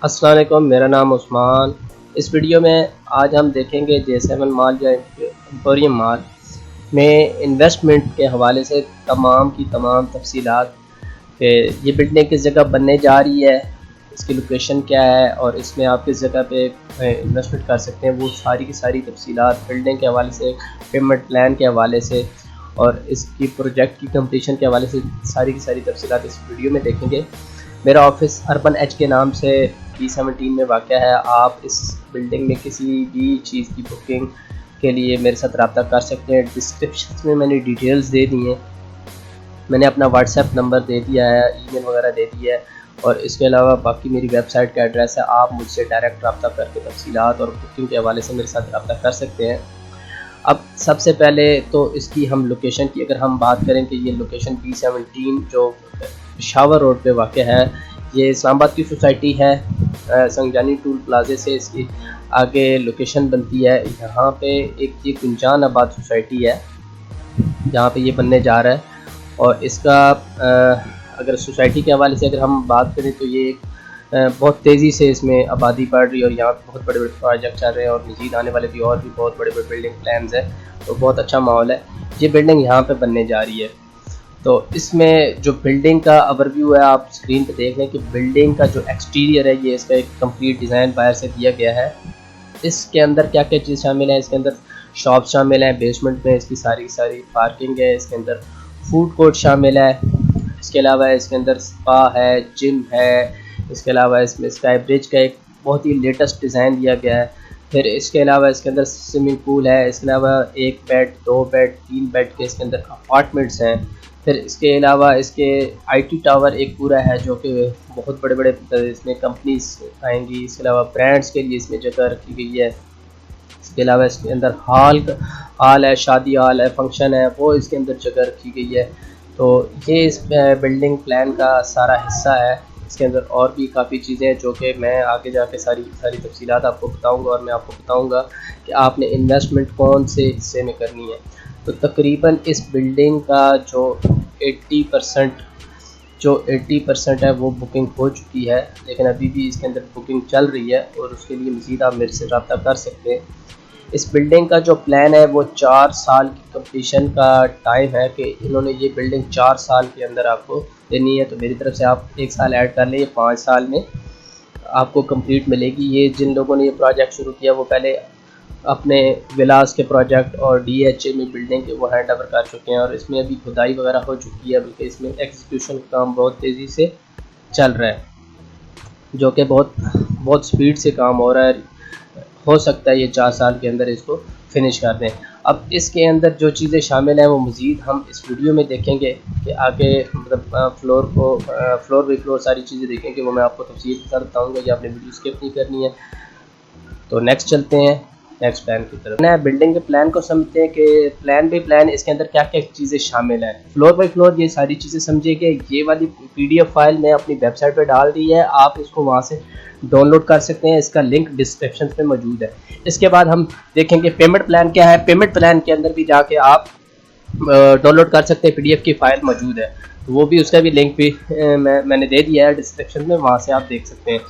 अस्सलाम वालेकुम, मेरा नाम उस्मान। इस वीडियो में आज हम देखेंगे J7 मॉल या एम्पोरियम मॉल में इन्वेस्टमेंट के हवाले से तमाम की तमाम तफसीलात कि ये बिल्डिंग किस जगह बनने जा रही है, इसकी लोकेशन क्या है और इसमें आप किस जगह पे इन्वेस्टमेंट कर सकते हैं, वो सारी की सारी तफसीलात बिल्डिंग के हवाले से, पेमेंट प्लान के हवाले से और इसकी प्रोजेक्ट की कंप्लीशन के हवाले से सारी की सारी तफसीलात इस वीडियो में देखेंगे। मेरा ऑफिस अर्बन एच के नाम से B17 में वाक़या है। आप इस बिल्डिंग में किसी भी चीज़ की बुकिंग के लिए मेरे साथ रब्ता कर सकते हैं। डिस्क्रिप्शन में मैंने डिटेल्स दे दी हैं, मैंने अपना व्हाट्सएप नंबर दे दिया है, ईमेल वगैरह दे दी है और इसके अलावा बाकी मेरी वेबसाइट का एड्रेस है। आप मुझसे डायरेक्ट रब्ता करके तफसीलात और बुकिंग के हवाले से मेरे साथ रब्ता कर सकते हैं। अब सबसे पहले तो इसकी हम लोकेशन की अगर हम बात करें कि ये लोकेशन B17 जो पेशावर रोड पे वाक़या है, ये इस्लामाबाद की सोसाइटी है। संजानी टूल प्लाजे से इसकी आगे लोकेशन बनती है। यहाँ पे एक ये कुंजान आबाद सोसाइटी है जहाँ पे ये बनने जा रहा है और इसका अगर सोसाइटी के हवाले से अगर हम बात करें तो ये बहुत तेज़ी से इसमें आबादी बढ़ रही है और यहाँ पे बहुत बड़े बड़े प्रोजेक्ट चल रहे हैं और मज़ीद आने वाले भी और भी बहुत बड़े बड़े बिल्डिंग प्लान्स है, तो बहुत अच्छा माहौल है। ये बिल्डिंग यहाँ पे बनने जा रही है। तो इसमें जो बिल्डिंग का ओवरव्यू है आप स्क्रीन पे देख लें कि बिल्डिंग का जो एक्सटीरियर है ये इसका एक कंप्लीट डिज़ाइन बाहर से दिया गया है। इसके अंदर क्या क्या चीज़ शामिल है, इसके अंदर शॉप शामिल है, बेसमेंट में इसकी सारी पार्किंग है, इसके अंदर फूड कोर्ट शामिल है, इसके अलावा इसके अंदर स्पा है, जिम है, इसके अलावा इसमें स्काई ब्रिज का एक बहुत ही लेटेस्ट डिज़ाइन दिया गया है। फिर इसके अलावा इसके अंदर स्विमिंग पूल है, इसके अलावा 1 बेड 2 बेड 3 बेड के इसके अंदर अपार्टमेंट्स हैं। फिर इसके अलावा इसके IT टावर एक पूरा है जो कि बहुत बड़े बड़े इसमें कंपनीज आएंगी। इसके अलावा ब्रांड्स के लिए इसमें जगह रखी गई है। इसके अलावा इसके अंदर हॉल है, शादी हॉल है, फंक्शन है, वो इसके अंदर जगह रखी गई है। तो ये इस बिल्डिंग प्लान का सारा हिस्सा है। इसके अंदर और भी काफ़ी चीज़ें हैं जो कि मैं आगे जाके सारी तफसीलात आपको बताऊंगा और मैं आपको बताऊंगा कि आपने इन्वेस्टमेंट कौन से हिस्से में करनी है। तो तकरीबन इस बिल्डिंग का जो 80% है वो बुकिंग हो चुकी है, लेकिन अभी भी इसके अंदर बुकिंग चल रही है और उसके लिए मज़ीद आप मेरे से रब्ता कर सकते हैं। इस बिल्डिंग का जो प्लान है वो 4 साल की कंप्लीशन का टाइम है कि इन्होंने ये बिल्डिंग 4 साल के अंदर आपको देनी है। तो मेरी तरफ से आप 1 साल ऐड कर लें, ये 5 साल में आपको कंप्लीट मिलेगी। ये जिन लोगों ने ये प्रोजेक्ट शुरू किया वो पहले अपने विलास के प्रोजेक्ट और DHA में बिल्डिंग के वो हैंड ओवर कर चुके हैं और इसमें अभी खुदाई वगैरह हो चुकी है, बल्कि इसमें एग्जीक्यूशन का काम बहुत तेज़ी से चल रहा है जो कि बहुत स्पीड से काम हो रहा है। हो सकता है ये 4 साल के अंदर इसको फिनिश कर दें। अब इसके अंदर जो चीज़ें शामिल हैं वो मज़ीद हम इस वीडियो में देखेंगे कि आगे मतलब फ्लोर बाई फ्लोर सारी चीज़ें देखेंगे, वो मैं आपको तफसील के साथ बताऊँगा। ये आपने वीडियो स्किप नहीं करनी है। तो नेक्स्ट चलते हैं नेक्स्ट प्लान की तरफ। ना बिल्डिंग के प्लान को समझते हैं कि प्लान बाई प्लान इसके अंदर क्या क्या चीज़ें शामिल हैं। फ्लोर बाई फ्लोर ये सारी चीज़ें समझिए कि ये वाली PDF फाइल मैं अपनी वेबसाइट पे डाल दी है, आप इसको वहाँ से डाउनलोड कर सकते हैं। इसका लिंक डिस्क्रिप्शन में मौजूद है। इसके बाद हम देखेंगे पेमेंट प्लान क्या है। पेमेंट प्लान के अंदर भी जाके आप डाउनलोड कर सकते हैं, PDF की फ़ाइल मौजूद है, तो वो भी उसका भी लिंक भी मैंने दे दिया है डिस्क्रिप्शन में, वहाँ से आप देख सकते हैं।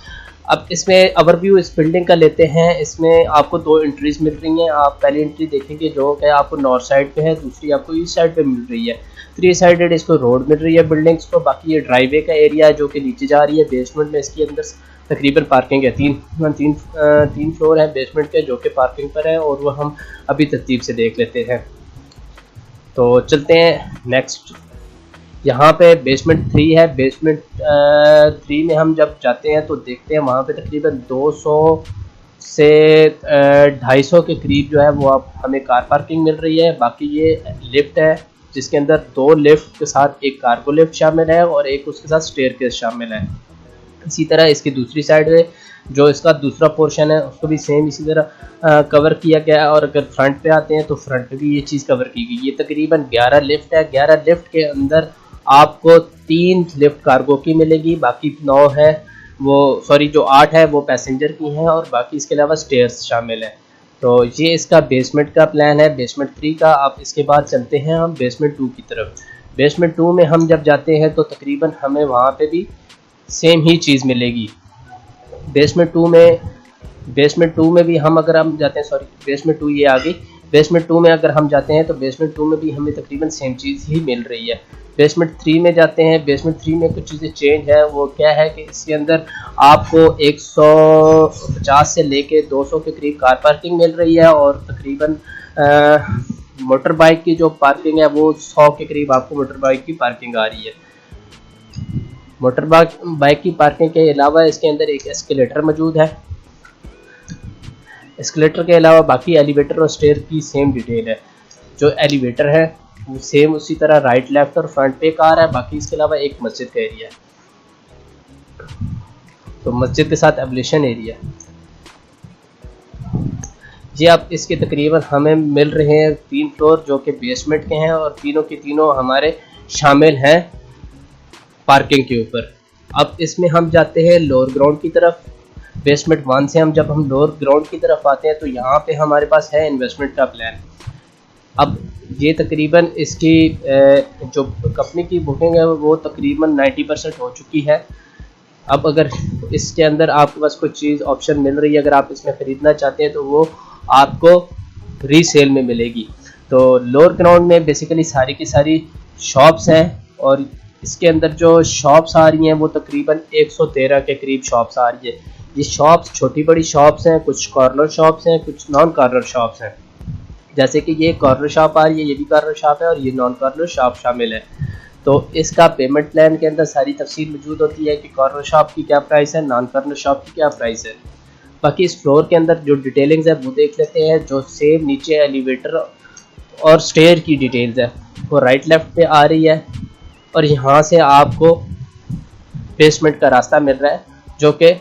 अब इसमें ओवरव्यू इस बिल्डिंग का लेते हैं। इसमें आपको 2 एंट्रीज मिल रही हैं। आप पहली एंट्री देखेंगे जो कि आपको नॉर्थ साइड पे है, दूसरी आपको ईस्ट साइड पे मिल रही है। 3 साइडेड इसको रोड मिल रही है बिल्डिंग्स को। बाकी ये ड्राइवे का एरिया है जो कि नीचे जा रही है। बेसमेंट में इसके अंदर तकरीबन पार्किंग है, तीन फ्लोर है बेसमेंट के जो कि पार्किंग पर है और वो हम अभी तरतीब से देख लेते हैं। तो चलते हैं नेक्स्ट। यहाँ पे बेसमेंट 3 है। बेसमेंट 3 में हम जब जाते हैं तो देखते हैं वहाँ पे तकरीबन 200 से 250 के करीब जो है वो अब हमें कार पार्किंग मिल रही है। बाकी ये लिफ्ट है जिसके अंदर 2 लिफ्ट के साथ एक कार्गो लिफ्ट शामिल है और एक उसके साथ स्टेयरकेस शामिल है। इसी तरह इसकी दूसरी साइड में जो इसका दूसरा पोर्शन है उसको भी सेम इसी तरह कवर किया गया है। और अगर फ्रंट पे आते हैं तो फ्रंट पे भी ये चीज़ कवर की गई। ये तकरीबन 11 लिफ्ट है। 11 लिफ्ट के अंदर आपको 3 लिफ्ट कार्गो की मिलेगी, बाकी 9 है वो जो 8 है वो पैसेंजर की हैं और बाकी इसके अलावा स्टेयर्स शामिल है। तो ये इसका बेसमेंट का प्लान है, बेसमेंट 3 का। अब इसके बाद चलते हैं हम बेसमेंट 2 की तरफ। बेसमेंट 2 में हम जब जाते हैं तो तकरीबन हमें वहाँ पे भी सेम ही चीज़ मिलेगी। बेसमेंट टू में भी हम अगर हम जाते हैं, सॉरी बेसमेंट टू ये आ गई, बेसमेंट टू में अगर हम जाते हैं तो बेसमेंट टू में भी हमें तकरीबन सेम चीज़ ही मिल रही है। बेसमेंट थ्री में जाते हैं, बेसमेंट थ्री में कुछ चीज़ें चेंज है। वो क्या है कि इसके अंदर आपको 150 से लेके 200 के करीब कार पार्किंग मिल रही है और तकरीबन मोटर बाइक की जो पार्किंग है वो 100 के करीब आपको मोटर बाइक की पार्किंग आ रही है। मोटर बाइक की पार्किंग के अलावा इसके अंदर एक एस्केलेटर मौजूद है। एस्केलेटर के अलावा बाकी एलिवेटर और स्टेयर की सेम डिटेल है। जो एलिवेटर है वो सेम उसी तरह राइट लेफ्ट और फ्रंट पे कार है। बाकी इसके अलावा एक मस्जिद का एरिया है, तो मस्जिद के साथ एब्लेशन एरिया। जी आप इसके तकरीबन हमें मिल रहे हैं 3 फ्लोर जो कि बेसमेंट के हैं और तीनों के तीनों हमारे शामिल हैं पार्किंग के ऊपर। अब इसमें हम जाते हैं लोअर ग्राउंड की तरफ। बेसमेंट 1 से जब हम लोअर ग्राउंड की तरफ आते हैं तो यहाँ पे हमारे पास है इन्वेस्टमेंट का प्लान। अब ये तकरीबन इसकी जो कंपनी की बुकिंग है वो तकरीबन 90% हो चुकी है। अब अगर इसके अंदर आपके पास कोई चीज़ ऑप्शन मिल रही है, अगर आप इसमें ख़रीदना चाहते हैं तो वो आपको रीसेल में मिलेगी। तो लोअर ग्राउंड में बेसिकली सारी की सारी शॉप्स हैं और इसके अंदर जो शॉप्स आ रही हैं वो तकरीबन 113 के करीब शॉप्स आ रही है। ये शॉप्स छोटी बड़ी शॉप्स हैं, कुछ कॉर्नर शॉप्स हैं, कुछ नॉन कॉर्नर शॉप्स हैं। जैसे कि ये कॉर्नर शॉप आ रही है, ये भी कॉर्नर शॉप है और ये नॉन कॉर्नर शॉप शामिल है। तो इसका पेमेंट प्लान के अंदर सारी तफसील मौजूद होती है कि कॉर्नर शॉप की क्या प्राइस है, नॉन कॉर्नर शॉप की क्या प्राइस है। बाकी इस फ्लोर के अंदर जो डिटेलिंग्स है वो देख लेते हैं। जो सेम नीचे एलिवेटर और स्टेयर की डिटेल्स है वो राइट लेफ्ट पे आ रही है और यहाँ से आपको बेसमेंट का रास्ता मिल रहा है जो कि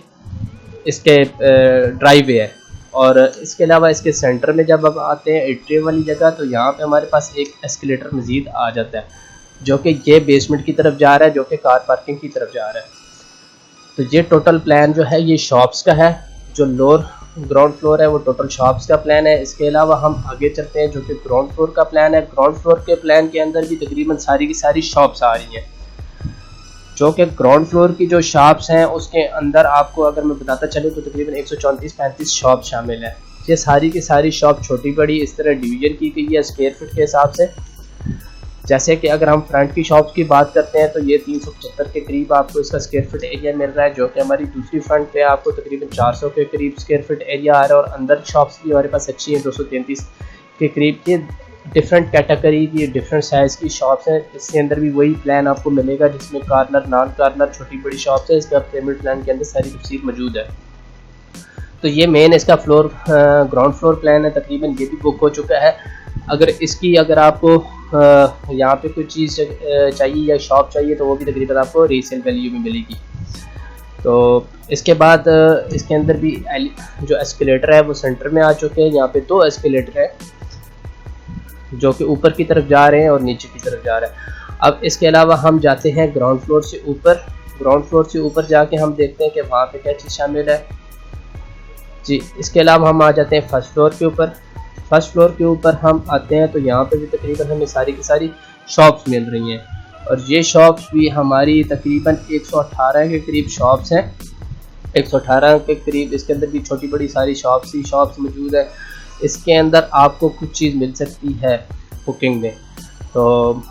इसके ड्राइववे है। और इसके अलावा इसके सेंटर में जब आप आते हैं एंट्री वाली जगह तो यहाँ पे हमारे पास एक एस्केलेटर मज़ीद आ जाता है जो कि ये बेसमेंट की तरफ जा रहा है, जो कि कार पार्किंग की तरफ जा रहा है। तो ये टोटल प्लान जो है ये शॉप्स का है। जो लोअर ग्राउंड फ्लोर है वो टोटल शॉप्स का प्लान है। इसके अलावा हम आगे चलते हैं जो कि ग्राउंड फ्लोर का प्लान है। ग्राउंड फ्लोर के प्लान के अंदर भी तकरीबन सारी की सारी शॉप्स आ रही हैं। जो कि ग्राउंड फ्लोर की जो शॉप्स हैं उसके अंदर आपको अगर मैं बताता चलूँ तो तकरीबन 134-35 शॉप शामिल है। ये सारी की सारी शॉप छोटी बड़ी इस तरह डिवीज़न की गई है स्क्वायर फीट के हिसाब से। जैसे कि अगर हम फ्रंट की शॉप्स की बात करते हैं तो ये 375 के करीब आपको इसका स्क्वायर फीट एरिया मिल रहा है, जो कि हमारी दूसरी फ्रंट पे आपको तकरीबन 400 के करीब स्क्वायर फीट एरिया आ रहा है। और अंदर शॉप्स भी हमारे पास अच्छी हैं, 233 के करीब की डिफरेंट कैटेगरी की डिफरेंट साइज़ की शॉप्स हैं। इसके अंदर भी वही प्लान आपको मिलेगा जिसमें कॉर्नर नॉन कॉर्नर छोटी बड़ी शॉप्स है। इसका पेमेंट प्लान के अंदर सारी तफसील मौजूद है। तो ये मेन इसका फ्लोर ग्राउंड फ्लोर प्लान है, तकरीबन ये भी बुक हो चुका है। अगर आपको यहाँ पे कोई चीज़ चाहिए या शॉप चाहिए तो वो भी तकरीबन आपको रीसेल वैल्यू में मिलेगी। तो इसके बाद इसके अंदर भी जो एस्केलेटर है वो सेंटर में आ चुके हैं। यहाँ पे 2 एस्केलेटर है जो कि ऊपर की तरफ जा रहे हैं और नीचे की तरफ जा रहे हैं। अब इसके अलावा हम जाते हैं ग्राउंड फ्लोर से ऊपर। ग्राउंड फ्लोर से ऊपर जाके हम देखते हैं कि वहाँ पे क्या चीज़ शामिल है जी। इसके अलावा हम आ जाते हैं फर्स्ट फ्लोर के ऊपर। फर्स्ट फ्लोर के ऊपर हम आते हैं तो यहाँ पे भी तकरीबन हमें सारी की सारी शॉप्स मिल रही हैं और ये शॉप्स भी हमारी तकरीबन 118 के करीब शॉप्स हैं। 118 के करीब इसके अंदर भी छोटी बड़ी सारी शॉप्स मौजूद है। इसके अंदर आपको कुछ चीज़ मिल सकती है बुकिंग में, तो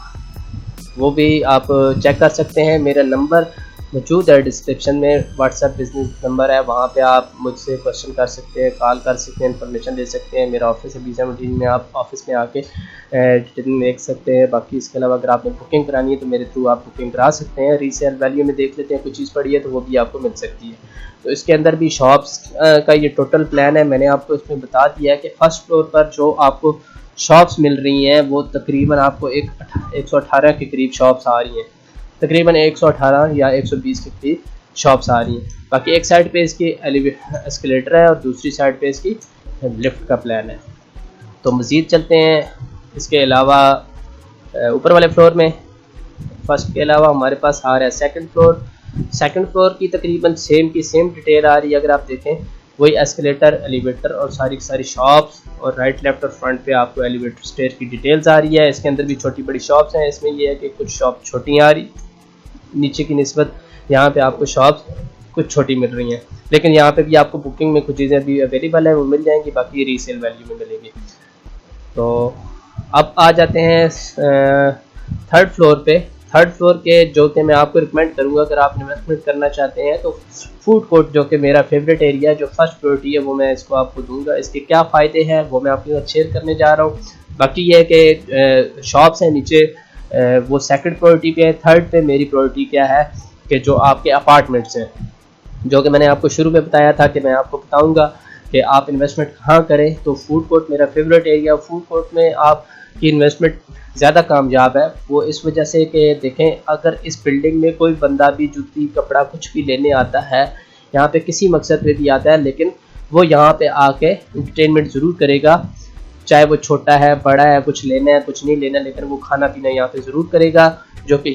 वो भी आप चेक कर सकते हैं। मेरा नंबर मौजूद है डिस्क्रिप्शन में, व्हाट्सएप बिजनेस नंबर है, वहाँ पे आप मुझसे क्वेश्चन कर सकते हैं, कॉल कर सकते हैं, इन्फॉर्मेशन ले सकते हैं। मेरा ऑफिस है B17 में, आप ऑफिस में आके डिटेल देख सकते हैं। बाकी इसके अलावा अगर आपने बुकिंग करानी है तो मेरे थ्रू आप बुकिंग करा सकते हैं। रीसेल वैल्यू में देख लेते हैं, कोई चीज़ पड़ी है तो वो भी आपको मिल सकती है। तो इसके अंदर भी शॉप्स का ये टोटल प्लान है। मैंने आपको इसमें बता दिया है कि फर्स्ट फ्लोर पर जो आपको शॉप्स मिल रही हैं वो तकरीबन आपको 118 के करीब शॉप्स आ रही हैं, तकरीबन 118 या 120 के करीब शॉप्स आ रही हैं। बाकी एक साइड पे इसकी एस्केलेटर है और दूसरी साइड पे इसकी लिफ्ट का प्लान है। तो मज़ीद चलते हैं इसके अलावा ऊपर वाले फ्लोर में। फर्स्ट के अलावा हमारे पास आ रहा है सेकंड फ्लोर। सेकंड फ्लोर की तकरीबन सेम डिटेल आ रही है। अगर आप देखें वही एस्केलेटर, एलिवेटर और सारी की सारी शॉप्स और राइट लेफ्ट और फ्रंट पे आपको एलिवेटर स्टेयर की डिटेल्स आ रही है। इसके अंदर भी छोटी बड़ी शॉप्स हैं। इसमें यह है कि कुछ शॉप छोटी आ रही नीचे की निस्बत, यहाँ पे आपको शॉप्स कुछ छोटी मिल रही हैं, लेकिन यहाँ पे भी आपको बुकिंग में कुछ चीज़ें अभी अवेलेबल है वो मिल जाएंगी, बाकी रीसेल वैल्यू में मिलेगी। तो अब आ जाते हैं थर्ड फ्लोर पे। थर्ड फ्लोर के जो कि मैं आपको रिकमेंड करूँगा अगर आप इन्वेस्टमेंट करना चाहते हैं तो फूड कोर्ट, जो कि मेरा फेवरेट एरिया है, जो फर्स्ट प्रायोरिटी है वो मैं इसको आपको दूंगा। इसके क्या फ़ायदे हैं वो मैं आपके साथ शेयर करने जा रहा हूँ। बाकी ये है कि शॉप्स हैं नीचे, वो सेकंड प्रायोरिटी पे है। थर्ड पे मेरी प्रायोरिटी क्या है कि जो आपके अपार्टमेंट्स हैं, जो कि मैंने आपको शुरू में बताया था कि मैं आपको बताऊंगा कि आप इन्वेस्टमेंट कहाँ करें। तो फूड कोर्ट मेरा फेवरेट एरिया। फूड कोर्ट में आपकी इन्वेस्टमेंट ज़्यादा कामयाब है, वो इस वजह से कि देखें, अगर इस बिल्डिंग में कोई बंदा भी जूती कपड़ा कुछ भी लेने आता है, यहाँ पे किसी मकसद पे भी आता है, लेकिन वो यहाँ पे आके इंटरटेनमेंट ज़रूर करेगा, चाहे वो छोटा है बड़ा है, कुछ लेना है कुछ नहीं लेना, लेकिन वो खाना पीना यहाँ पे ज़रूर करेगा। जो कि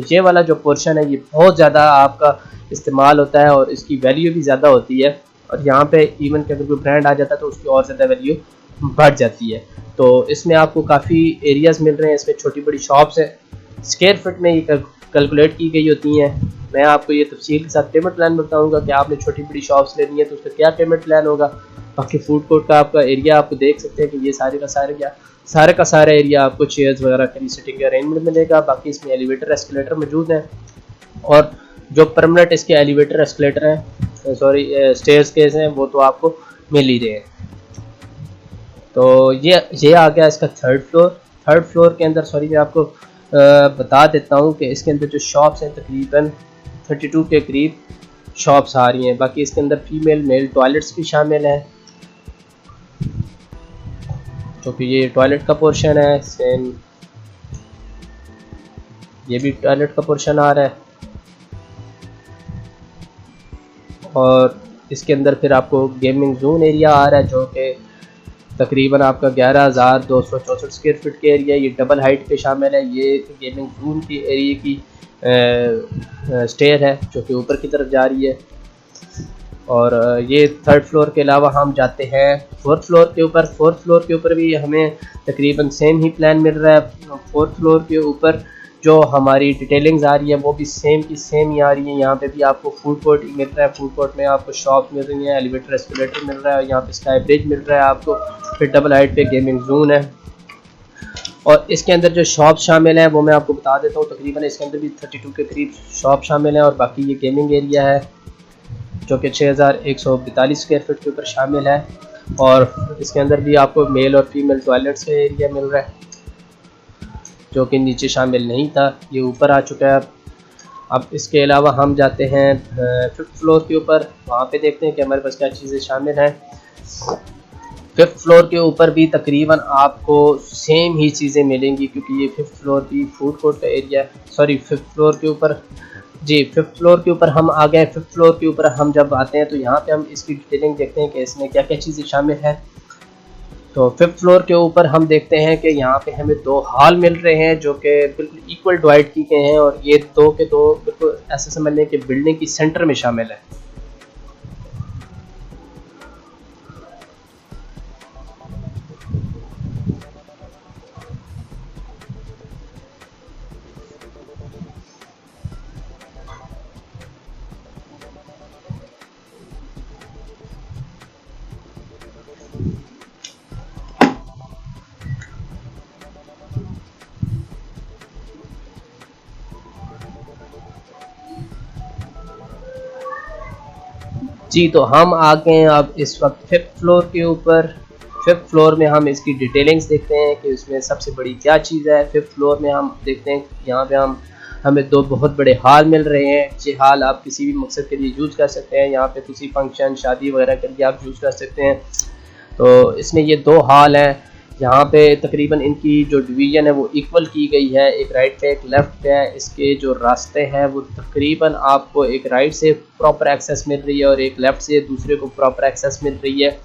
ये वाला जो पोर्शन है ये बहुत ज़्यादा आपका इस्तेमाल होता है और इसकी वैल्यू भी ज़्यादा होती है। और यहाँ पे इवन कि अगर कोई ब्रांड आ जाता है तो उसकी और ज़्यादा वैल्यू बढ़ जाती है। तो इसमें आपको काफ़ी एरियाज़ मिल रहे हैं, इसमें छोटी बड़ी शॉप्स हैं, स्क्वायर फीट में ये कैलकुलेट की गई होती हैं। मैं आपको ये तफसील के साथ पेमेंट प्लान बताऊंगा कि आपने छोटी बड़ी शॉप्स लेनी है तो उसका क्या पेमेंट प्लान होगा। बाकी फूड कोर्ट का आपका एरिया आपको देख सकते हैं कि ये सारे का सारा एरिया आपको चेयर्स वगैरह की सिटिंग अरेंजमेंट मिलेगा। बाकी इसमें एलिवेटर एस्केलेटर मौजूद हैं और जो परमानेंट इसके एलिवेटर एस्केलेटर हैं, स्टेयर्स केस हैं, वो तो आपको मिल ही रहे हैं। तो ये आ गया इसका थर्ड फ्लोर। थर्ड फ्लोर के अंदर मैं आपको बता देता हूँ कि इसके अंदर जो शॉप्स हैं तकरीबन 32 के करीब शॉप्स आ रही हैं। बाकी इसके अंदर फीमेल मेल टॉयलेट्स भी शामिल हैं, जो कि ये टॉयलेट का पोर्शन है, सेम ये भी टॉयलेट का पोर्शन आ रहा है। और इसके अंदर फिर आपको गेमिंग जोन एरिया आ रहा है, जो कि तकरीबन आपका 11,264 स्क्वायर फीट के एरिया, ये डबल हाइट पे शामिल है। ये गेमिंग जोन की एरिया की स्टेयर है जो कि ऊपर की तरफ जा रही है। और ये थर्ड फ्लोर के अलावा हम जाते हैं फोर्थ फ्लोर के ऊपर। फोर्थ फ्लोर के ऊपर भी हमें तकरीबन सेम ही प्लान मिल रहा है। फोर्थ फ्लोर के ऊपर जो हमारी डिटेलिंग्स आ रही है वो भी सेम की सेम ही आ रही है। यहाँ पे भी आपको फूड कोर्ट मिल रहा है, फूड कोर्ट में आपको शॉप मिल रही है, एलिवेटर एस्केलेटर मिल रहा है, यहाँ पे स्काई ब्रिज मिल रहा है आपको, फिर डबल हाइट पे गेमिंग जोन है। और इसके अंदर जो शॉप शामिल है वो मैं आपको बता देता हूँ, तकरीबन इसके अंदर भी 32 के करीब शॉप शामिल है। और बाकी ये गेमिंग एरिया है जो कि 6,142 स्क्वायर फीट के ऊपर शामिल है। और इसके अंदर भी आपको मेल और फीमेल टॉयलेट्स का एरिया मिल रहा है जो कि नीचे शामिल नहीं था, ये ऊपर आ चुका है। अब इसके अलावा हम जाते हैं फिफ्थ फ्लोर के ऊपर, वहाँ पे देखते हैं कि हमारे पास क्या चीज़ें शामिल हैं। फिफ्थ फ्लोर के ऊपर भी तकरीबन आपको सेम ही चीज़ें मिलेंगी, क्योंकि ये फिफ्थ फ्लोर भी फूड कोर्ट का एरिया है। फिफ्थ फ्लोर के ऊपर फिफ्थ फ्लोर के ऊपर हम आ गए। फिफ्थ फ्लोर के ऊपर हम जब आते हैं तो यहाँ पे हम इसकी डिटेलिंग देखते हैं कि इसमें क्या क्या चीज़ें शामिल हैं। तो फिफ्थ फ्लोर के ऊपर हम देखते हैं कि यहाँ पे हमें 2 हॉल मिल रहे हैं जो कि बिल्कुल इक्वल डिवाइड किए गए हैं, और ये 2 के 2 बिल्कुल ऐसे समझ लें कि बिल्डिंग की सेंटर में शामिल है। जी, तो हम आ गए हैं अब इस वक्त फिफ्थ फ्लोर के ऊपर। फिफ्थ फ्लोर में हम इसकी डिटेलिंग्स देखते हैं कि इसमें सबसे बड़ी क्या चीज़ है। फिफ्थ फ्लोर में हम देखते हैं यहाँ पे हमें 2 बहुत बड़े हॉल मिल रहे हैं। ये हॉल आप किसी भी मकसद के लिए यूज़ कर सकते हैं, यहाँ पे किसी फंक्शन शादी वगैरह के लिए आप यूज़ कर सकते हैं। तो इसमें ये 2 हॉल हैं, यहाँ पे तकरीबन इनकी जो डिवीज़न है वो इक्वल की गई है, एक राइट पे एक लेफ़्ट पे है। इसके जो रास्ते हैं वो तकरीबन आपको एक राइट से प्रॉपर एक्सेस मिल रही है और एक लेफ़्ट से दूसरे को प्रॉपर एक्सेस मिल रही है।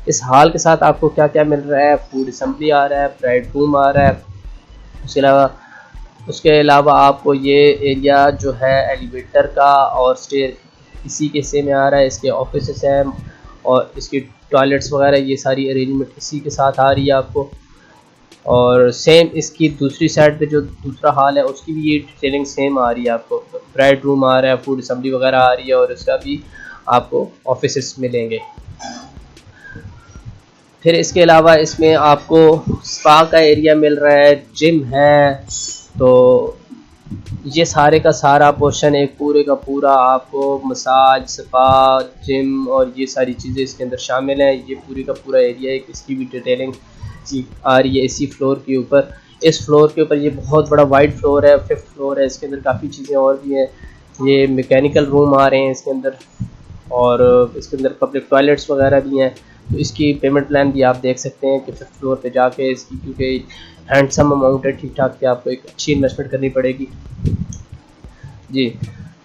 इस हॉल के साथ आपको क्या क्या मिल रहा है, फूड असेंबली आ रहा है, ब्राइड रूम आ रहा है, उसके अलावा आपको ये एरिया जो है एलिवेटर का और स्टेयर इसी के हिस्से में आ रहा है। इसके ऑफिस हैं और इसकी टॉयलेट्स वगैरह ये सारी अरेंजमेंट इसी के साथ आ रही है आपको। और सेम इसकी दूसरी साइड पे जो दूसरा हॉल है उसकी भी ये डिटेलिंग सेम आ रही है, आपको ब्राइट रूम आ रहा है, फूड असेंबली वगैरह आ रही है, और उसका भी आपको ऑफिसेस मिलेंगे। फिर इसके अलावा इसमें आपको स्पा का एरिया मिल रहा है, जिम है। तो ये सारे का सारा पोर्शन एक पूरे का पूरा आपको मसाज, स्पा, जिम और ये सारी चीज़ें इसके अंदर शामिल हैं। ये पूरी का पूरा एरिया है, इसकी भी डिटेलिंग आ रही है इसी फ्लोर के ऊपर। इस फ्लोर के ऊपर ये बहुत बड़ा वाइड फ्लोर है, 5th फ्लोर है, इसके अंदर काफ़ी चीज़ें और भी हैं। ये मैकेनिकल रूम आ रहे हैं इसके अंदर, और इसके अंदर पब्लिक टॉयलेट्स वगैरह भी हैं। तो इसकी पेमेंट प्लान भी आप देख सकते हैं कि 5th फ्लोर पे जाके इसकी, क्योंकि हैंडसम अमाउंट है, ठीक ठाक, कि आपको एक अच्छी इन्वेस्टमेंट करनी पड़ेगी जी।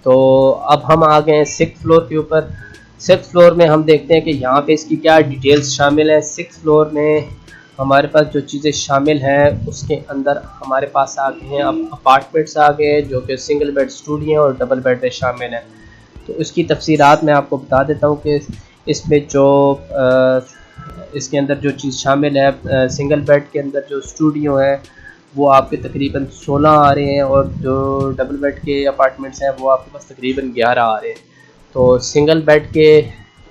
तो अब हम आ गए हैं 6th फ्लोर के ऊपर। 6th फ्लोर में हम देखते हैं कि यहाँ पे इसकी क्या डिटेल्स शामिल है। 6th फ्लोर में हमारे पास जो चीज़ें शामिल हैं उसके अंदर हमारे पास आ गए हैं अब अपार्टमेंट्स आ गए हैं, जो कि सिंगल बेड स्टूडियो और डबल बेड में शामिल हैं। तो इसकी तफसीलात मैं आपको बता देता हूँ कि इसमें जो इसके अंदर जो चीज़ शामिल है, सिंगल बेड के अंदर जो स्टूडियो है वो आपके तकरीबन 16 आ रहे हैं, और जो डबल बेड के अपार्टमेंट्स हैं वो आपके पास तकरीबन 11 आ रहे हैं। तो सिंगल बेड के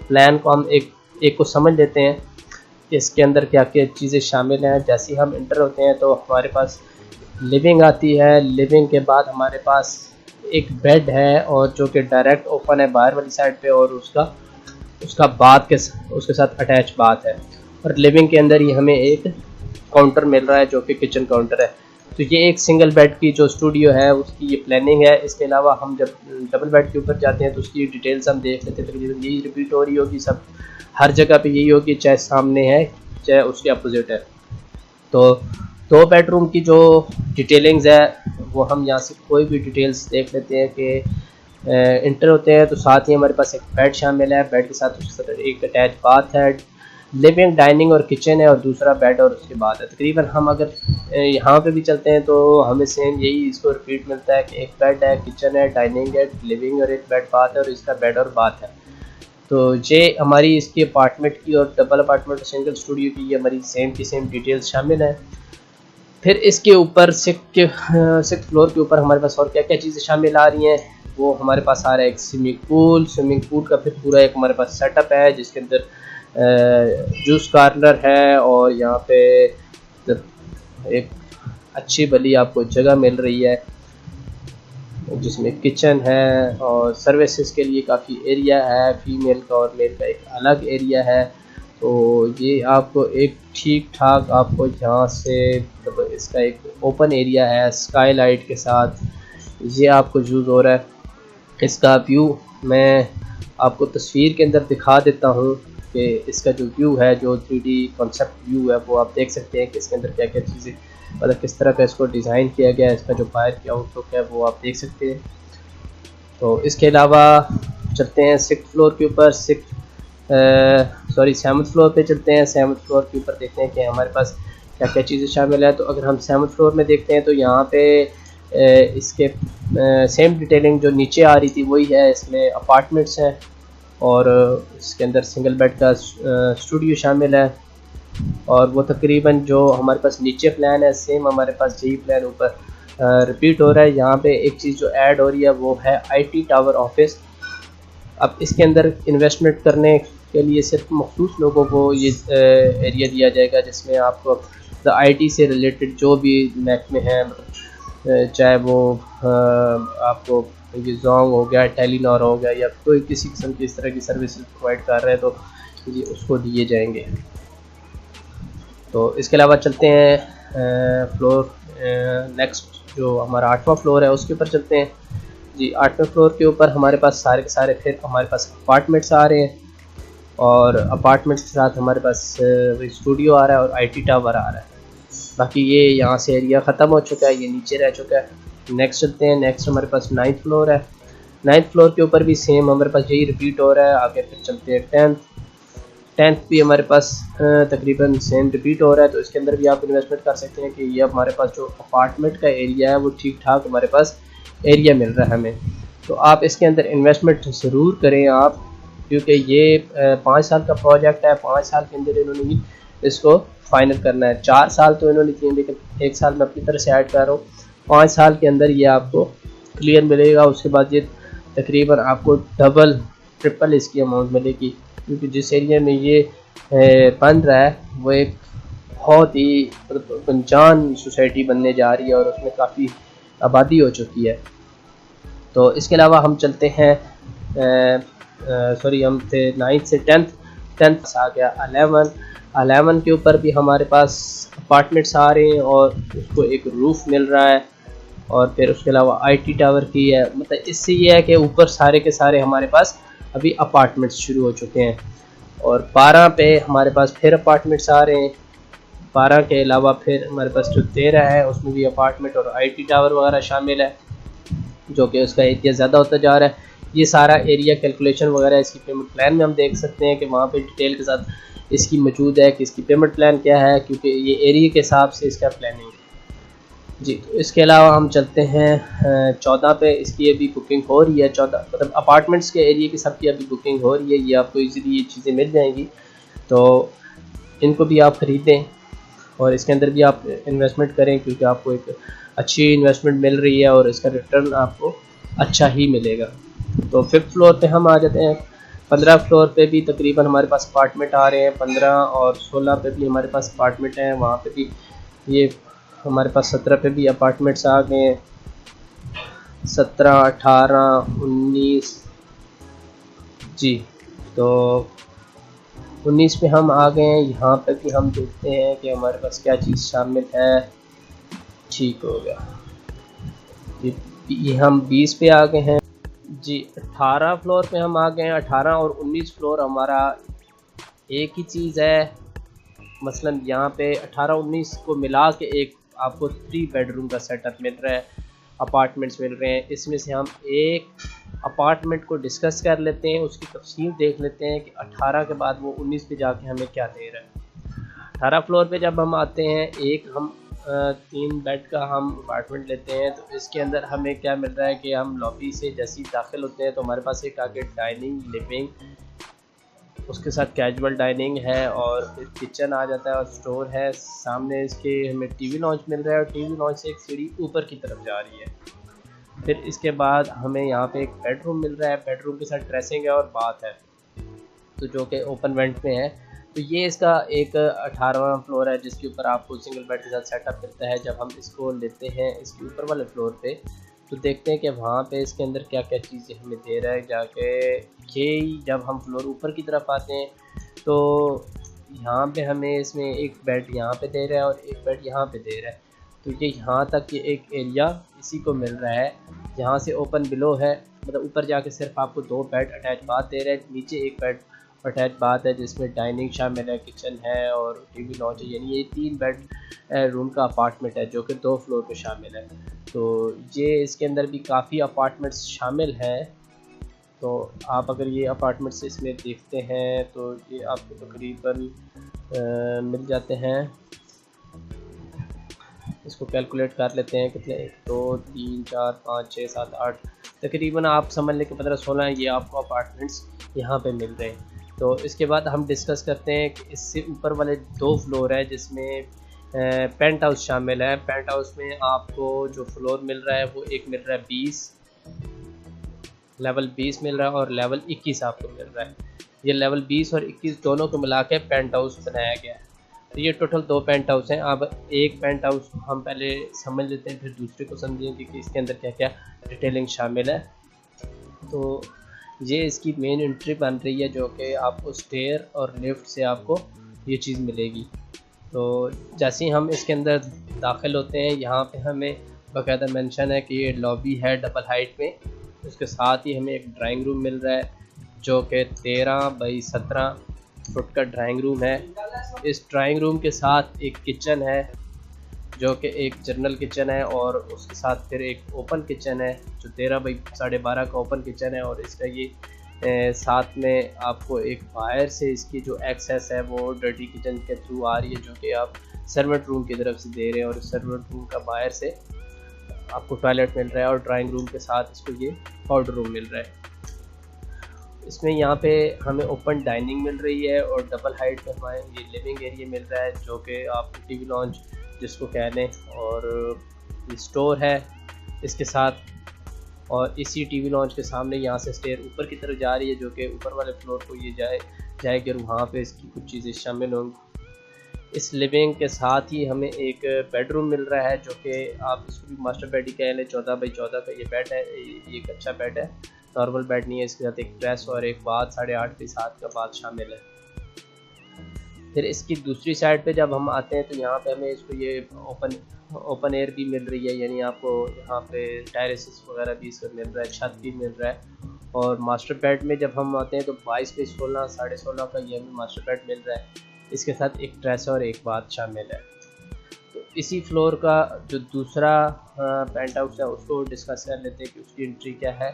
प्लान को हम एक को समझ लेते हैं कि इसके अंदर क्या क्या चीज़ें शामिल हैं। जैसे ही हम इंटर होते हैं तो हमारे पास लिविंग आती है। लिविंग के बाद हमारे पास एक बेड है, और जो कि डायरेक्ट ओपन है बाहर वाली साइड पे, और उसका बाथ के उसके साथ अटैच बाथ है। और लिविंग के अंदर ही हमें एक काउंटर मिल रहा है जो कि किचन काउंटर है। तो ये एक सिंगल बेड की जो स्टूडियो है उसकी ये प्लानिंग है। इसके अलावा हम जब डबल बेड के ऊपर जाते हैं तो उसकी डिटेल्स हम देख लेते हैं। तकरीबन यही रिपीट हो रही होगी, सब हर जगह पे यही होगी, चाहे सामने है चाहे उसके अपोजिट है। तो 2 बेडरूम की जो डिटेलिंग्स है वो हम यहाँ से कोई भी डिटेल्स देख लेते हैं कि इंटर होते हैं तो साथ ही हमारे पास एक बेड शामिल है, बेड के साथ उसके साथ एक अटैच बाथ है, लिविंग, डाइनिंग और किचन है, और दूसरा बेड और उसके बाद है। तकरीबन हम अगर यहाँ पे भी चलते हैं तो हमें सेम यही इसको रिपीट मिलता है कि एक बेड है, किचन है, डाइनिंग है, लिविंग और एक बेड बाथ है, और इसका बेड और बाथ है। तो ये हमारी इसकी अपार्टमेंट की और डबल अपार्टमेंट और सिंगल स्टूडियो की ये हमारी सेम की सेम डिटेल्स शामिल है। फिर इसके ऊपर 6th फ्लोर के ऊपर हमारे पास और क्या क्या चीज़ें शामिल आ रही हैं, वो हमारे पास आ रहा है एक स्विमिंग पूल का फिर पूरा एक हमारे पास सेटअप है, जिसके अंदर जूस कॉर्नर है, और यहाँ पे एक अच्छी भली आपको जगह मिल रही है जिसमें किचन है, और सर्विसेज के लिए काफ़ी एरिया है, फीमेल का और मेल का एक अलग एरिया है। तो ये आपको एक ठीक ठाक आपको यहाँ से मतलब इसका एक ओपन एरिया है स्काईलाइट के साथ, ये आपको यूज़ हो रहा है। इसका व्यू मैं आपको तस्वीर के अंदर दिखा देता हूँ कि इसका जो व्यू है, जो 3D कॉन्सेप्ट व्यू है, वो आप देख सकते हैं कि इसके अंदर क्या क्या चीज़ें मतलब किस तरह का इसको डिज़ाइन किया गया है। इसका जो बाहर की आउटलुक है वो आप देख सकते हैं। तो इसके अलावा चलते हैं 6th फ्लोर के ऊपर, 7th फ्लोर पे चलते हैं। 7th फ्लोर के ऊपर देखते हैं कि हमारे पास क्या क्या चीज़ें शामिल है। तो अगर हम 7th फ्लोर में देखते हैं तो यहाँ पे इसके सेम डिटेलिंग जो नीचे आ रही थी वही है। इसमें अपार्टमेंट्स हैं, और इसके अंदर सिंगल बेड का स्टूडियो शामिल है, और वो तकरीबन जो हमारे पास नीचे प्लान है सेम हमारे पास यही प्लान ऊपर रिपीट हो रहा है। यहाँ पे एक चीज़ जो ऐड हो रही है वो है IT टावर ऑफिस। अब इसके अंदर इन्वेस्टमेंट करने के लिए सिर्फ मखसूस लोगों को ये एरिया दिया जाएगा, जिसमें आपको IT से रिलेटेड जो भी महकमे हैं, मतलब चाहे वो आपको ये जोंग हो गया, टेलीनॉर हो गया, या कोई किसी किस्म की इस तरह की सर्विस प्रोवाइड कर रहे हैं तो ये उसको दिए जाएंगे। तो इसके अलावा चलते हैं फ्लोर नेक्स्ट जो हमारा 8वां फ्लोर है उसके ऊपर चलते हैं जी। 8वें फ्लोर के ऊपर हमारे पास सारे के सारे फिर हमारे पास अपार्टमेंट्स आ रहे हैं, और अपार्टमेंट्स के साथ हमारे पास स्टूडियो आ रहा है और IT टावर आ रहा है। बाकी ये यहाँ से एरिया ख़त्म हो चुका है, ये नीचे रह चुका है। नेक्स्ट चलते हैं। नेक्स्ट हमारे पास 9th फ्लोर है। 9th फ्लोर के ऊपर भी सेम हमारे पास यही रिपीट हो रहा है। आगे फिर चलते हैं 10th भी हमारे पास तकरीबन सेम रिपीट हो रहा है। तो इसके अंदर भी आप इन्वेस्टमेंट कर सकते हैं कि ये हमारे पास जो अपार्टमेंट का एरिया है वो ठीक ठाक हमारे पास एरिया मिल रहा है हमें। तो आप इसके अंदर इन्वेस्टमेंट ज़रूर करें आप, क्योंकि ये 5 साल का प्रोजेक्ट है। 5 साल के अंदर इन्होंने इसको फाइनल करना है। 4 साल तो इन्होंने दिए, लेकिन 1 साल मैं अपनी तरफ से ऐड कर रहा हूँ। 5 साल के अंदर ये आपको क्लियर मिलेगा। उसके बाद ये तकरीबन आपको डबल ट्रिपल इसकी अमाउंट मिलेगी, क्योंकि जिस एरिया में ये बन रहा है वो एक बहुत ही अनजान सोसाइटी बनने जा रही है और उसमें काफ़ी आबादी हो चुकी है। तो इसके अलावा हम चलते हैं हम थे 9th से 10th आ गया 11 के ऊपर भी हमारे पास अपार्टमेंट्स आ रहे हैं और उसको एक रूफ़ मिल रहा है। और फिर उसके अलावा IT टावर की है, मतलब इससे ये है कि ऊपर सारे के सारे हमारे पास अभी अपार्टमेंट्स शुरू हो चुके हैं। और 12 पे हमारे पास फिर अपार्टमेंट्स आ रहे हैं। 12 के अलावा फिर हमारे पास जो 13 है उसमें भी अपार्टमेंट और IT टावर वगैरह शामिल है, जो कि उसका एरिया ज़्यादा होता जा रहा है। ये सारा एरिया कैलकुलेशन वगैरह इसकी पेमेंट प्लान में हम देख सकते हैं कि वहाँ पे डिटेल के साथ इसकी मौजूद है कि इसकी पेमेंट प्लान क्या है, क्योंकि ये एरिया के हिसाब से इसका प्लानिंग है जी। तो इसके अलावा हम चलते हैं 14 पे। इसकी अभी बुकिंग हो रही है। 14 मतलब अपार्टमेंट्स के एरिया की सबकी अभी बुकिंग हो रही है। ये आपको इजीली ये चीज़ें मिल जाएंगी, तो इनको भी आप ख़रीदें और इसके अंदर भी आप इन्वेस्टमेंट करें, क्योंकि आपको एक अच्छी इन्वेस्टमेंट मिल रही है और इसका रिटर्न आपको अच्छा ही मिलेगा। तो 5th फ्लोर पे हम आ जाते हैं। 15 फ्लोर पे भी तकरीबन हमारे पास अपार्टमेंट आ रहे हैं। 15 और 16 पे भी हमारे पास अपार्टमेंट हैं। वहाँ पे भी ये हमारे पास 17 पे भी अपार्टमेंट्स आ गए हैं। 17, 18, 19 जी। तो 19 पे हम आ गए हैं। यहाँ पे भी हम देखते हैं कि हमारे पास क्या चीज़ शामिल है। ठीक हो गया ये हम 20 पे आ गए हैं जी। 18 फ्लोर पे हम आ गए हैं। 18 और 19 फ्लोर हमारा एक ही चीज़ है। मसलन यहाँ पे 18-19 को मिला के एक आपको 3 बेडरूम का सेटअप मिल रहा है, अपार्टमेंट्स मिल रहे हैं। इसमें से हम एक अपार्टमेंट को डिस्कस कर लेते हैं, उसकी तफसील देख लेते हैं कि 18 के बाद वो 19 पे जाके हमें क्या दे रहा है। 18 फ्लोर पे जब हम आते हैं, एक हम 3 बेड का हम अपार्टमेंट लेते हैं। तो इसके अंदर हमें क्या मिल रहा है कि हम लॉबी से जैसे ही दाखिल होते हैं तो हमारे पास एक आगे डाइनिंग, लिविंग, उसके साथ कैजुअल डाइनिंग है और फिर किचन आ जाता है और स्टोर है। सामने इसके हमें टीवी लॉन्च मिल रहा है और टीवी लॉन्च से एक सीढ़ी ऊपर की तरफ जा रही है। फिर इसके बाद हमें यहाँ पे एक बेडरूम मिल रहा है। बेडरूम के साथ ड्रेसिंग है और बाथ है, तो जो कि ओपन वेंट में है। तो ये इसका एक 18वां फ्लोर है, जिसके ऊपर आपको सिंगल बेड के साथ सेटअप मिलता है। जब हम इसको लेते हैं इसके ऊपर वाले फ्लोर पे, तो देखते हैं कि वहाँ पे इसके अंदर क्या क्या चीज़ें हमें दे रहा है। जाके ये जब हम फ्लोर ऊपर की तरफ आते हैं तो यहाँ पे हमें इसमें एक बेड यहाँ पे दे रहा है और एक बेड यहाँ पे दे रहा है। तो ये यहाँ तक ये एक एरिया इसी को मिल रहा है। यहाँ से ओपन बिलो है, मतलब ऊपर जाके सिर्फ आपको 2 बेड अटैच बाथ दे रहे हैं। नीचे एक बेड अटैच बात है जिसमें डाइनिंग शामिल है, किचन है और टीवी लॉन्च है। यानी ये 3 बेड रूम का अपार्टमेंट है जो कि 2 फ्लोर पे शामिल है। तो ये इसके अंदर भी काफ़ी अपार्टमेंट्स शामिल हैं। तो आप अगर ये अपार्टमेंट्स इसमें देखते हैं तो ये आपको तकरीबन मिल जाते हैं। इसको कैलकुलेट कर लेते हैं कितने, 1 2 3 4 5 6 7 8, तकरीबन आप समझ लें कि 15-16 ये आपको अपार्टमेंट्स यहाँ पे मिल रहे हैं। तो इसके बाद हम डिस्कस करते हैं कि इससे ऊपर वाले 2 फ्लोर है जिसमें पेंट हाउस शामिल है। पेंट हाउस में आपको जो फ्लोर मिल रहा है वो एक मिल रहा है 20, लेवल 20 मिल रहा है और लेवल 21 आपको मिल रहा है। ये लेवल 20 और 21 दोनों को मिला के पेंट हाउस बनाया गया है। तो ये टोटल 2 पेंट हाउस हैं। अब एक पेंट हाउस हम पहले समझ लेते हैं, फिर दूसरे को समझेंगे कि इसके अंदर क्या क्या डिटेलिंग शामिल है। तो ये इसकी मेन एंट्री बन रही है जो कि आपको स्टेयर और लिफ्ट से आपको ये चीज़ मिलेगी। तो जैसे ही हम इसके अंदर दाखिल होते हैं, यहाँ पे हमें बाकायदा मेंशन है कि ये लॉबी है डबल हाइट में। उसके साथ ही हमें एक ड्राइंग रूम मिल रहा है जो कि 13 बाई 17 फुट का ड्राइंग रूम है। इस ड्राइंग रूम के साथ एक किचन है जो कि एक जनरल किचन है और उसके साथ फिर एक ओपन किचन है जो 13 बाई 12.5 का ओपन किचन है। और इसका ये साथ में आपको एक बाहर से इसकी जो एक्सेस है वो डर्टी किचन के थ्रू आ रही है जो कि आप सर्वेंट रूम की तरफ से दे रहे हैं। और सर्वेंट रूम का बाहर से आपको टॉयलेट मिल रहा है और ड्राइंग रूम के साथ इसको ये पाउडर रूम मिल रहा है। इसमें यहाँ पे हमें ओपन डाइनिंग मिल रही है और डबल हाइट पे हमारे ये लिविंग एरिया मिल रहा है, जो कि आप टीवी लॉन्च जिसको कह लें, और ये स्टोर है इसके साथ। और इसी टीवी लॉन्च के सामने यहाँ से स्टेयर ऊपर की तरफ जा रही है, जो कि ऊपर वाले फ्लोर को ये जाएगी और वहाँ पे इसकी कुछ चीज़ें शामिल होंगी। इस लिविंग के साथ ही हमें एक बेडरूम मिल रहा है, जो कि आप इसको भी मास्टर बेड ही कह लें। 14 बाई 14 का ये बेड है, ये एक अच्छा बेड है, नॉर्मल बेड नहीं है। इसके साथ एक प्रेस और एक बाथ 8.5 फीट 7 का बाथ शामिल है। फिर इसकी दूसरी साइड पे जब हम आते हैं तो यहाँ पे हमें इसको ये ओपन एयर भी मिल रही है, यानी आपको यहाँ पे टेरेसेस वगैरह भी इसका मिल रहा है, छत भी मिल रहा है। और मास्टर बेड में जब हम आते हैं तो 22 पे 16 16.5 का ये हमें मास्टर बेड मिल रहा है। इसके साथ एक ड्रेस और एक बाथ शामिल है। तो इसी फ्लोर का जो दूसरा पेंट हाउस है उसको डिस्कस कर लेते हैं कि उसकी एंट्री क्या है।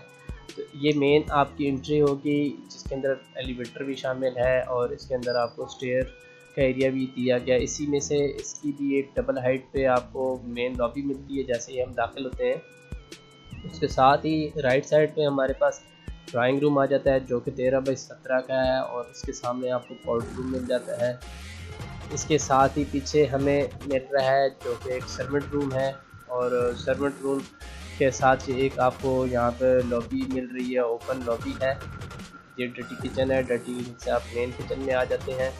तो ये मेन आपकी एंट्री होगी, जिसके अंदर एलिवेटर भी शामिल है और इसके अंदर आपको स्टेयर का एरिया भी दिया गया। इसी में से इसकी भी एक डबल हाइट पे आपको मेन लॉबी मिलती है जैसे ही हम दाखिल होते हैं। उसके साथ ही राइट साइड पे हमारे पास ड्राइंग रूम आ जाता है, जो कि 13 बाई 17 का है और इसके सामने आपको कोल्ड रूम मिल जाता है। इसके साथ ही पीछे हमें मिल रहा है जो कि एक सर्वेंट रूम है, और सर्वेंट रूम के साथ ही एक आपको यहाँ पर लॉबी मिल रही है, ओपन लॉबी है। ये डर्टी किचन है, डर्टी से आप मेन किचन में आ जाते हैं।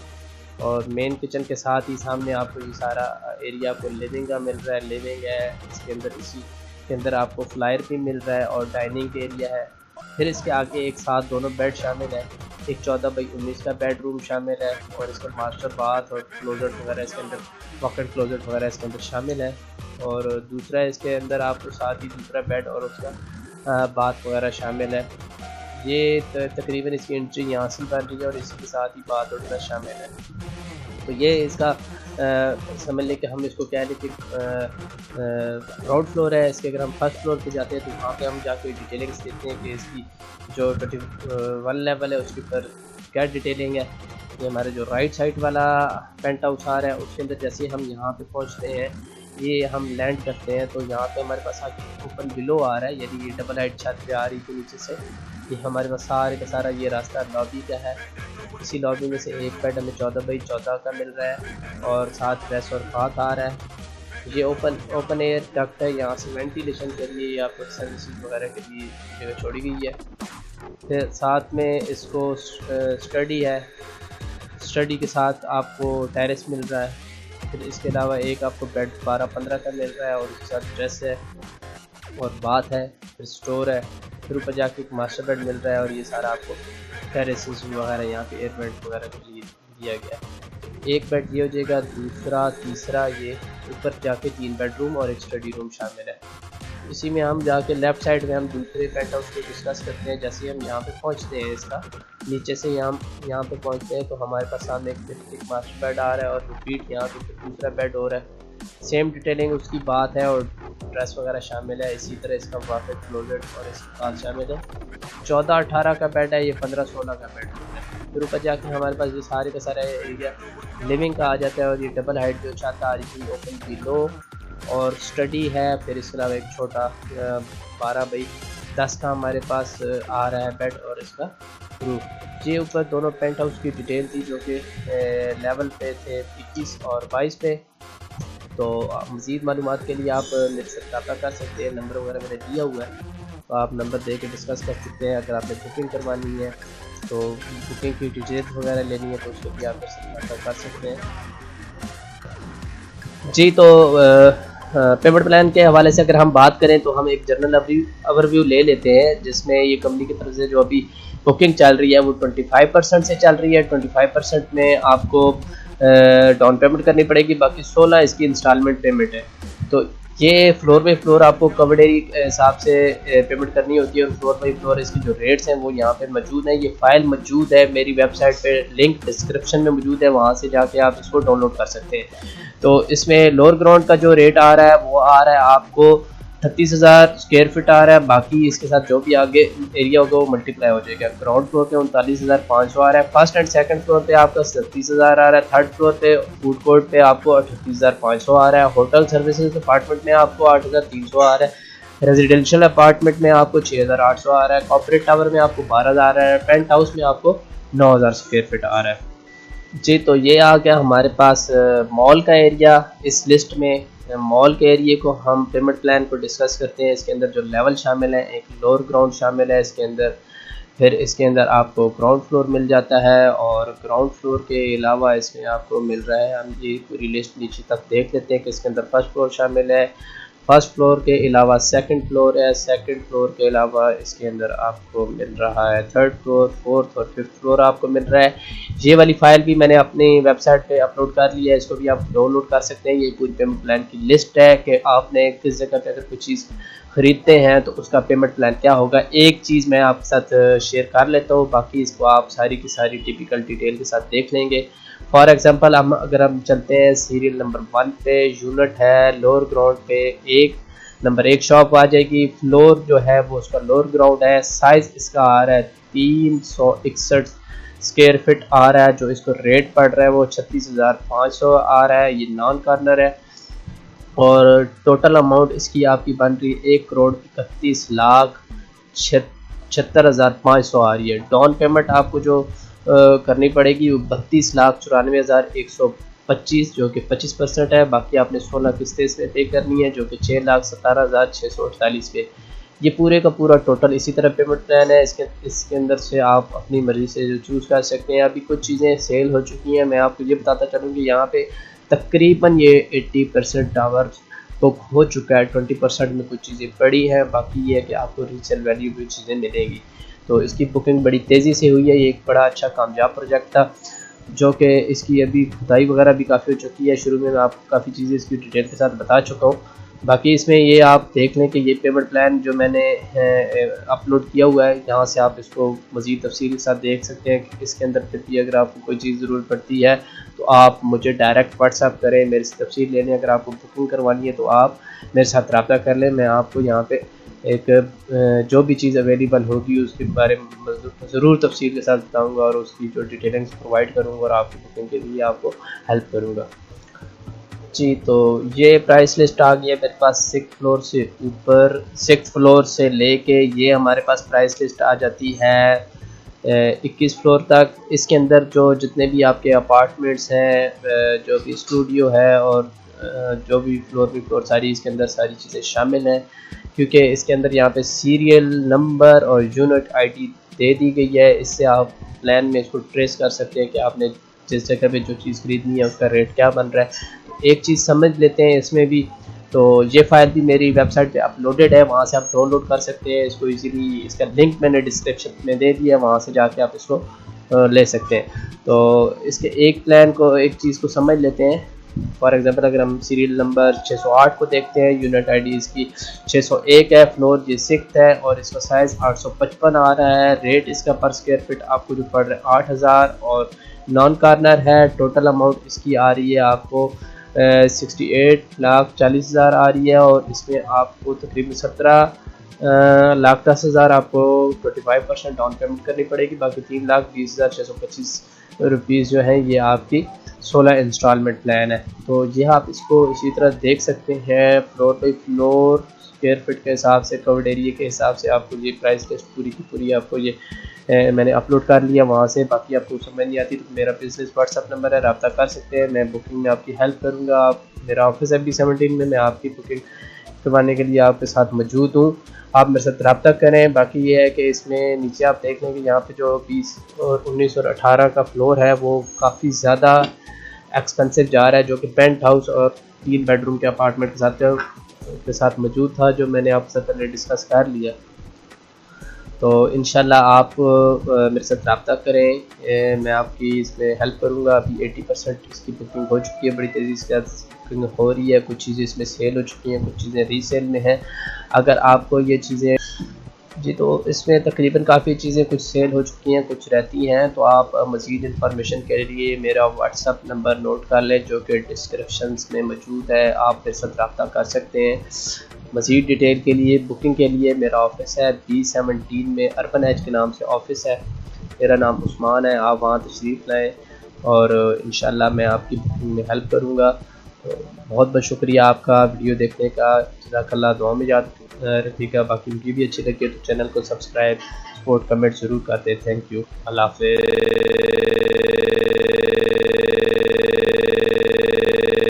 और मेन किचन के साथ ही सामने आपको ये सारा एरिया आपको लिविंग का मिल रहा है, लिविंग है इसके अंदर। इसी के अंदर आपको फ्लायर भी मिल रहा है और डाइनिंग एरिया है। फिर इसके आगे एक साथ दोनों बेड शामिल है, एक 14 बाई 19 का बेडरूम शामिल है और इसका मास्टर बाथ और क्लोजेट वगैरह इसके अंदर, पॉकेट क्लोजेट वगैरह इसके अंदर शामिल है। और दूसरा इसके अंदर आपको साथ ही दूसरा बेड और उसका बाथ वगैरह शामिल है। ये तकरीबन इसकी एंट्री यहाँ से बन रही है और इसके साथ ही बाथ और शामिल है। तो ये इसका समझ लें कि हम इसको कह लें कि ग्राउंड फ्लोर है। इसके अगर हम फर्स्ट फ्लोर पे जाते हैं तो वहाँ पे हम जाके डिटेलिंग्स देखते हैं कि इसकी जो 21 लेवल है उसके ऊपर क्या डिटेलिंग है। ये हमारे जो राइट साइड वाला पेंट हाउस आ रहा है उसके अंदर जैसे हम यहाँ पे पहुँचते हैं, ये हम लैंड करते हैं तो यहाँ पे हमारे पास ओपन बिलो आ रहा है, यानी ये डबल हाइट छत पे आ रही थी नीचे से। ये हमारे पास सारे का सारा ये रास्ता लॉबी का है। इसी लॉबी में से एक बेड हमें 14 बाई 14 का मिल रहा है और साथ ड्रेस और बाथ आ रहा है। ये ओपन एयर डक्ट है, यहाँ से वेंटिलेशन के लिए या फिर सर्विसेज वगैरह के लिए जगह छोड़ी गई है। फिर साथ में इसको स्टडी है, स्टडी के साथ आपको टेरेस मिल रहा है। फिर इसके अलावा एक आपको बेड 12-15 का मिल रहा है और उसके साथ ड्रेस है और बाथ है, फिर स्टोर है। फिर ऊपर जाके एक मास्टर बेड मिल रहा है और ये सारा आपको टेरेसेस वगैरह यहाँ पे एयर वेंट वगैरह के लिए दिया गया है। एक बेड ये हो जाएगा, दूसरा तीसरा ये ऊपर जाके 3 बेडरूम और एक स्टडी रूम शामिल है। इसी में हम जाके लेफ़्ट साइड में हम दूसरे पेंट हाउस को डिस्कस करते हैं। जैसे हम यहाँ पे पहुँचते हैं, इसका नीचे से हम यहाँ पे पहुँचते हैं तो हमारे पास सामने एक मास्टर बेड आ रहा है और रिपीट यहाँ पे दूसरा बेड हो रहा है। सेम डिटेलिंग उसकी बात है और ड्रेस वगैरह शामिल है। इसी तरह इसका वाफिक क्लोजेट और इसकी बात शामिल है। 14-18 का बेड है, ये 15-16 का बेड है। फिर ऊपर जाके हमारे पास ये सारे का सारा एरिया लिविंग का आ जाता है और ये डबल हाइट जो छत आ रही थी ओपन बिलो और स्टडी है। फिर इसके अलावा एक छोटा 12 बाई 10 का हमारे पास आ रहा है बेड और इसका रूफ। ये ऊपर दोनों पेंट हाउस की डिटेल थी जो कि लेवल पे थे 21 और 22 पे। तो मज़ीद मालूमात के लिए आप मेरे से रब्ता कर सकते हैं, नंबर वगैरह मैंने दिया हुआ है तो आप नंबर दे के डिस्कस कर सकते हैं। अगर आपने बुकिंग करवानी है तो बुकिंग की डिटेल्स वगैरह लेनी है तो उसको भी आप रब्ता कर सकते हैं। जी, तो पेमेंट प्लान के हवाले से अगर हम बात करें तो हम एक जनरल ओवरव्यू ले लेते हैं, जिसमें ये कंपनी की तरफ से जो अभी बुकिंग चल रही है वो 25% से चल रही है। 25% में आपको डाउन पेमेंट करनी पड़ेगी, बाकी 16 इसकी इंस्टॉलमेंट पेमेंट है। तो ये फ्लोर बाई फ्लोर आपको कवर एरिया के हिसाब से पेमेंट करनी होती है और फ्लोर बाई फ्लोर इसके जो रेट्स हैं वो यहाँ पे मौजूद हैं। ये फाइल मौजूद है मेरी वेबसाइट पे, लिंक डिस्क्रिप्शन में मौजूद है, वहाँ से जाके आप इसको डाउनलोड कर सकते हैं। तो इसमें लोअर ग्राउंड का जो रेट आ रहा है वो आ रहा है आपको 38,000 स्क्वायर फीट आ रहा है। बाकी इसके साथ जो भी आगे एरिया होगा वो मल्टीप्लाई हो जाएगा। ग्राउंड फ्लोर पे 39,500 आ रहा है, फर्स्ट एंड सेकंड फ्लोर पे आपका 37,000 आ रहा है, थर्ड फ्लोर पे फूड कोर्ट पे आपको 38,500 आ रहा है, होटल सर्विसेज अपार्टमेंट में आपको 8,300 आ रहा है, रेजिडेंशियल अपार्टमेंट में आपको 6800 आ रहा है, कॉर्पोरेट टावर में आपको 12000 आ रहा है, पेंट हाउस में आपको 9000 स्क्वायर फीट आ रहा है। जी तो ये आ गया हमारे पास मॉल का एरिया। इस लिस्ट में मॉल के एरिया को हम पेमेंट प्लान को डिस्कस करते हैं। इसके अंदर जो लेवल शामिल है, एक लोअर ग्राउंड शामिल है इसके अंदर, फिर इसके अंदर आपको ग्राउंड फ्लोर मिल जाता है, और ग्राउंड फ्लोर के अलावा इसमें आपको मिल रहा है, हम ये पूरी लिस्ट नीचे तक देख लेते हैं कि इसके अंदर फर्स्ट फ्लोर शामिल है, फर्स्ट फ्लोर के अलावा सेकंड फ्लोर है, सेकंड फ्लोर के अलावा इसके अंदर आपको मिल रहा है थर्ड फ्लोर, फोर्थ और फिफ्थ फ्लोर आपको मिल रहा है। ये वाली फाइल भी मैंने अपनी वेबसाइट पे अपलोड कर ली है, इसको भी आप डाउनलोड कर सकते हैं। ये पूरी पेमेंट प्लान की लिस्ट है कि आपने किस जगह पे अगर कोई चीज़ ख़रीदते हैं तो उसका पेमेंट प्लान क्या होगा। एक चीज़ मैं आपके साथ शेयर कर लेता हूँ, बाकी इसको आप सारी की सारी टिपिकल डिटेल के साथ देख लेंगे। फॉर एग्जांपल अगर हम चलते हैं सीरियल नंबर 1 पे, यूनिट है लोअर ग्राउंड पे, नंबर 1 शॉप आ जाएगी। फ्लोर जो है वो उसका लोअर ग्राउंड है, साइज़ इसका आ रहा है 361 स्क्वायर फिट आ रहा है। जो इसको रेट पड़ रहा है वो 36,500 आ रहा है। ये नॉन कॉर्नर है, और टोटल अमाउंट इसकी आपकी बन रही है 1,31,76,500 आ रही है। डाउन पेमेंट आपको जो करनी पड़ेगी वो 32,94,125 जो कि 25% है। बाकी आपने 16 किस्तें इसमें पे करनी है जो कि 6,17,648 पे। ये पूरे का पूरा टोटल इसी तरह पेमेंट प्लान है। इसके अंदर से आप अपनी मर्ज़ी से जो चूज़ कर सकते हैं। अभी कुछ चीज़ें सेल हो चुकी हैं, मैं आपको ये बताता चलूँगी। यहाँ पे तकरीबन ये 80% टावर बुक हो चुका है, 20% में कुछ चीज़ें पड़ी हैं। बाकी ये है कि आपको रीसेल वैल्यू भी चीज़ें मिलेंगी। तो इसकी बुकिंग बड़ी तेज़ी से हुई है। ये एक बड़ा अच्छा कामयाब प्रोजेक्ट था, जो कि इसकी अभी खुदाई वगैरह भी काफ़ी हो चुकी है। शुरू में मैं आपको काफ़ी चीज़ें इसकी डिटेल के साथ बता चुका हूँ। बाकी इसमें ये आप देख लें कि ये पेमेंट प्लान जो मैंने अपलोड किया हुआ है, यहाँ से आप इसको मज़ीद तफसील के साथ देख सकते हैं। कि इसके अंदर फिर भी अगर आपको कोई चीज़ ज़रूरत पड़ती है तो आप मुझे डायरेक्ट व्हाट्सएप करें, मेरे से तफसील लेने। अगर आपको बुकिंग करवानी है तो आप मेरे साथ रब्ता कर लें। मैं आपको यहाँ पे एक जो भी चीज़ अवेलेबल होगी उसके बारे में ज़रूर तफसील के साथ बताऊँगा, और उसकी जो डिटेलिंग्स प्रोवाइड करूँगा, और आपकी बुकिंग के लिए आपको हेल्प करूँगा। जी तो ये प्राइस लिस्ट आ गई है मेरे पास 6 फ्लोर से ऊपर, 6 फ्लोर से लेके ये हमारे पास प्राइस लिस्ट आ जाती है 21 फ्लोर तक। इसके अंदर जो जितने भी आपके अपार्टमेंट्स हैं, जो भी स्टूडियो है, और जो भी फ्लोर सारी इसके अंदर सारी चीज़ें शामिल हैं, क्योंकि इसके अंदर यहाँ पे सीरियल नंबर और यूनिट आईडी दे दी गई है। इससे आप प्लान में इसको ट्रेस कर सकते हैं कि आपने जिस जगह पे जो चीज़ खरीदनी है उसका रेट क्या बन रहा है। तो एक चीज़ समझ लेते हैं इसमें भी। तो ये फ़ाइल भी मेरी वेबसाइट पे अपलोडेड है, वहाँ से आप डाउनलोड कर सकते हैं इसको इजीली। इसका लिंक मैंने डिस्क्रिप्शन में दे दिया है, वहाँ से जाके आप इसको ले सकते हैं। तो इसके एक प्लान को, एक चीज़ को समझ लेते हैं। फॉर एग्जांपल अगर हम सीरियल नंबर 608 को देखते हैं, यूनिट आईडी इसकी 601 है, फ्लोर ये 6 है, और इसका साइज़ 855 आ रहा है। रेट इसका पर स्क्वायर फिट आपको जो पड़ रहा है 8000, और नॉन कॉर्नर है। टोटल अमाउंट इसकी आ रही है आपको 68,40,000 आ रही है, और इसमें आपको तकरीबन 17,10,000 आपको 25% डाउन पेमेंट करनी पड़ेगी। बाकी 3,20,625 रुपीज़ जो है ये आपकी 16 इंस्टॉलमेंट प्लान है। तो ये आप इसको इसी तरह देख सकते हैं, floor by floor square feet के हिसाब से, कवर्ड एरिया के हिसाब से आपको ये प्राइस लिस्ट पूरी की पूरी आपको ये मैंने अपलोड कर लिया वहाँ से। बाकी आपको समझ नहीं आती तो मेरा बिजनेस व्हाट्सअप नंबर है, रब्ता कर सकते हैं। मैं बुकिंग में आपकी हेल्प करूँगा। आप मेरा ऑफिस है B17 में, मैं आपकी बुकिंग करवाने के लिए आपके साथ मौजूद हूँ। आप मेरे साथ रब्ता करें। बाकी ये है कि इसमें नीचे आप देख लें कि यहाँ पे जो 20 और 19 और 18 का फ्लोर है वो काफ़ी ज़्यादा एक्सपेंसिव जा रहा है, जो कि पेंट हाउस और 3 बेडरूम के अपार्टमेंट के साथ मौजूद था, जो मैंने आपसे पहले डिस्कस कर लिया। तो इंशाल्लाह आप मेरे साथ रब्ता करें, मैं आपकी इसमें हेल्प करूँगा। अभी 80% इसकी बुकिंग हो चुकी है, बड़ी तेज़ी से बुकिंग हो रही है। कुछ चीज़ें इसमें सेल हो चुकी हैं, कुछ चीज़ें रीसेल में हैं। अगर आपको ये चीज़ें जी, तो इसमें तकरीबन काफ़ी चीज़ें कुछ सेल हो चुकी हैं, कुछ रहती हैं। तो आप मज़ीद इंफॉर्मेशन के लिए मेरा व्हाट्सअप नंबर नोट कर लें, जो कि डिस्क्रिप्शन में मौजूद है। आप मेरे साथ रब्ता कर सकते हैं मज़ीद डिटेल के लिए। बुकिंग के लिए मेरा ऑफ़िस है B17 में, अर्बन एज के नाम से ऑफ़िस है। मेरा नाम उस्मान है। आप वहाँ तशरीफ़ लाएँ, और इंशाल्लाह मैं आपकी बुकिंग में हेल्प करूँगा। बहुत बहुत शुक्रिया आपका वीडियो देखने का। जज़ाकल्लाह, दुआ में याद रखिएगा। बाकी वीडियो भी अच्छी लगी तो चैनल को सब्सक्राइब, सपोर्ट, कमेंट ज़रूर करते। Thank you. अल्लाह हाफ़िज़।